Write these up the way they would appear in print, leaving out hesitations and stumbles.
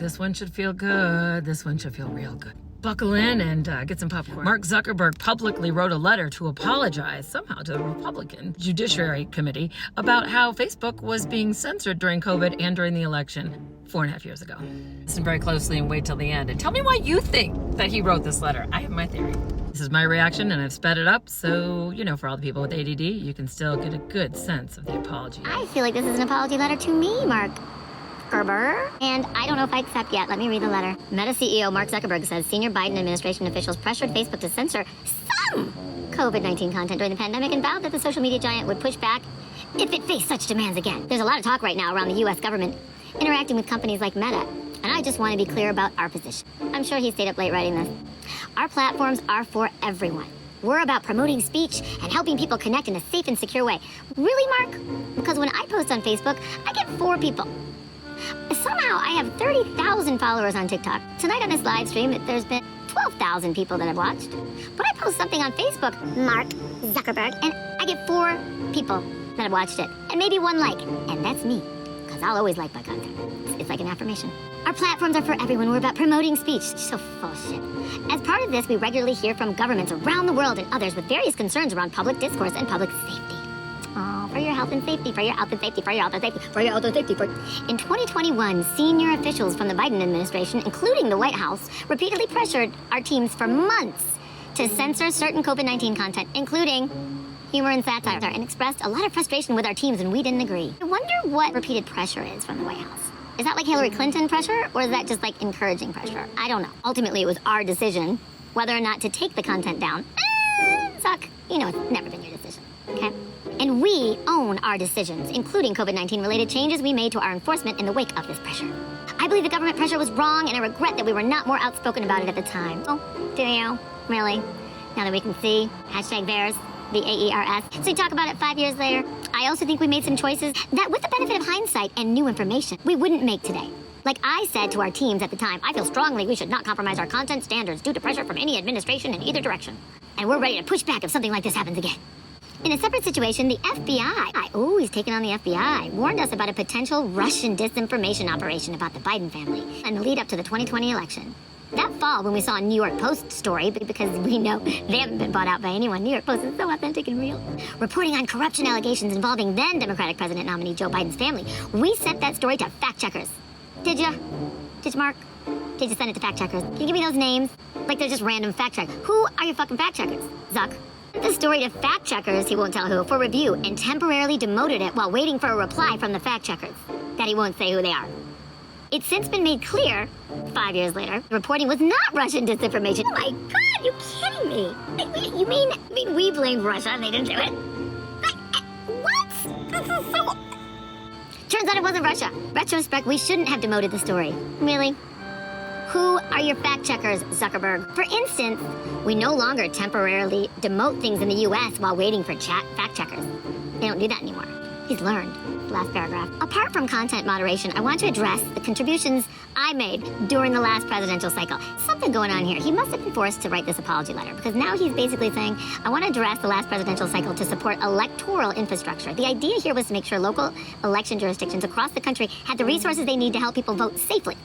this one should feel good. This one should feel real good. Buckle in and get some popcorn. Mark Zuckerberg publicly wrote a letter to apologize somehow to the Republican Judiciary Committee about how Facebook was being censored during COVID and during the election 4.5 years ago. Listen very closely and wait till the end and tell me why you think that he wrote this letter. I have my theory. This is my reaction and I've sped it up so, for all the people with ADD, you can still get a good sense of the apology. I feel like this is an apology letter to me, Mark Zuckerberg. And I don't know if I accept yet. Let me read the letter. Meta CEO Mark Zuckerberg says senior Biden administration officials pressured Facebook to censor some COVID-19 content during the pandemic and vowed that the social media giant would push back if it faced such demands again. There's a lot of talk right now around the U.S. government interacting with companies like Meta, and I just want to be clear about our position. I'm sure he stayed up late writing this. Our platforms are for everyone. We're about promoting speech and helping people connect in a safe and secure way. Really, Mark? Because when I post on Facebook, I get 4 people. Somehow, I have 30,000 followers on TikTok. Tonight on this live stream, there's been 12,000 people that have watched. But I post something on Facebook, Mark Zuckerberg, and I get 4 people that have watched it. And maybe 1 like. And that's me. Because I'll always like my content. It's like an affirmation. Our platforms are for everyone. We're about promoting speech. So full of shit. As part of this, we regularly hear from governments around the world and others with various concerns around public discourse and public safety. Oh, for your health and safety, for your health and safety, for your health and safety, for your health and safety. In 2021, senior officials from the Biden administration, including the White House, repeatedly pressured our teams for months to censor certain COVID-19 content, including humor and satire, and expressed a lot of frustration with our teams, and we didn't agree. I wonder what repeated pressure is from the White House. Is that like Hillary Clinton pressure, or is that just like encouraging pressure? I don't know. Ultimately, it was our decision whether or not to take the content down. Zuck, it's never been your decision, okay? And we own our decisions, including COVID-19 related changes we made to our enforcement in the wake of this pressure. I believe the government pressure was wrong, and I regret that we were not more outspoken about it at the time. Oh, do you? Really? Now that we can see, #VAERS, VAERS. So we talk about it 5 years later. I also think we made some choices that, with the benefit of hindsight and new information, we wouldn't make today. Like I said to our teams at the time, I feel strongly we should not compromise our content standards due to pressure from any administration in either direction. And we're ready to push back if something like this happens again. In a separate situation, the FBI, he's taken on the FBI, warned us about a potential Russian disinformation operation about the Biden family and the lead up to the 2020 election. That fall, when we saw a New York Post story, because we know they haven't been bought out by anyone, New York Post is so authentic and real, reporting on corruption allegations involving then Democratic president nominee Joe Biden's family, we sent that story to fact checkers. Did you? Did you, Mark? Did you send it to fact checkers? Can you give me those names? Like they're just random fact checkers. Who are your fucking fact checkers, Zuck? The story to fact checkers, he won't tell who, for review, and temporarily demoted it while waiting for a reply from the fact checkers that he won't say who they are. It's since been made clear, 5 years later, the reporting was not Russian disinformation. Oh my God, you kidding me? You mean we blamed Russia and they didn't do it? What? This is so... Turns out it wasn't Russia. Retrospect, we shouldn't have demoted the story. Really? Who are your fact checkers, Zuckerberg? For instance, we no longer temporarily demote things in the U.S. while waiting for fact checkers. They don't do that anymore. He's learned. Last paragraph. Apart from content moderation, I want to address the contributions I made during the last presidential cycle. Something going on here. He must have been forced to write this apology letter because now he's basically saying, I want to address the last presidential cycle to support electoral infrastructure. The idea here was to make sure local election jurisdictions across the country had the resources they need to help people vote safely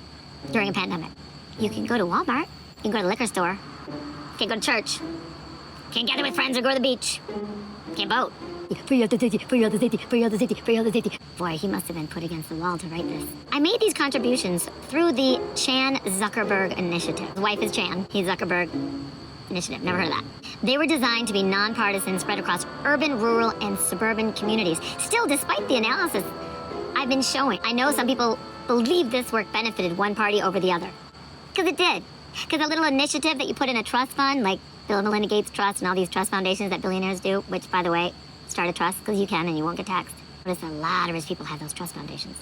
during a pandemic. You can go to Walmart. You can go to the liquor store. You can go to church. You can gather with friends or go to the beach. You can't vote. For your safety, for your safety, for your safety, for your safety. Boy, he must have been put against the wall to write this. I made these contributions through the Chan Zuckerberg Initiative. His wife is Chan. He's Zuckerberg Initiative. Never heard of that. They were designed to be nonpartisan, spread across urban, rural, and suburban communities. Still, despite the analysis I've been showing, I know some people believe this work benefited one party over the other. Because it did. Because a little initiative that you put in a trust fund, like Bill and Melinda Gates Trust and all these trust foundations that billionaires do, which, by the way, start a trust because you can and you won't get taxed. Notice a lot of rich people have those trust foundations.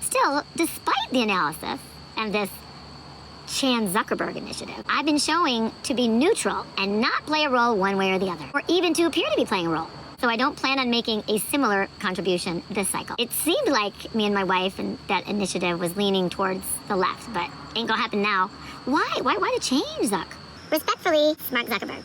Still, despite the analysis and this Chan Zuckerberg initiative, I've been showing to be neutral and not play a role one way or the other, or even to appear to be playing a role. So I don't plan on making a similar contribution this cycle. It seemed like me and my wife and that initiative was leaning towards the left, but ain't gonna happen now. Why the change, Zuck? Respectfully, Mark Zuckerberg.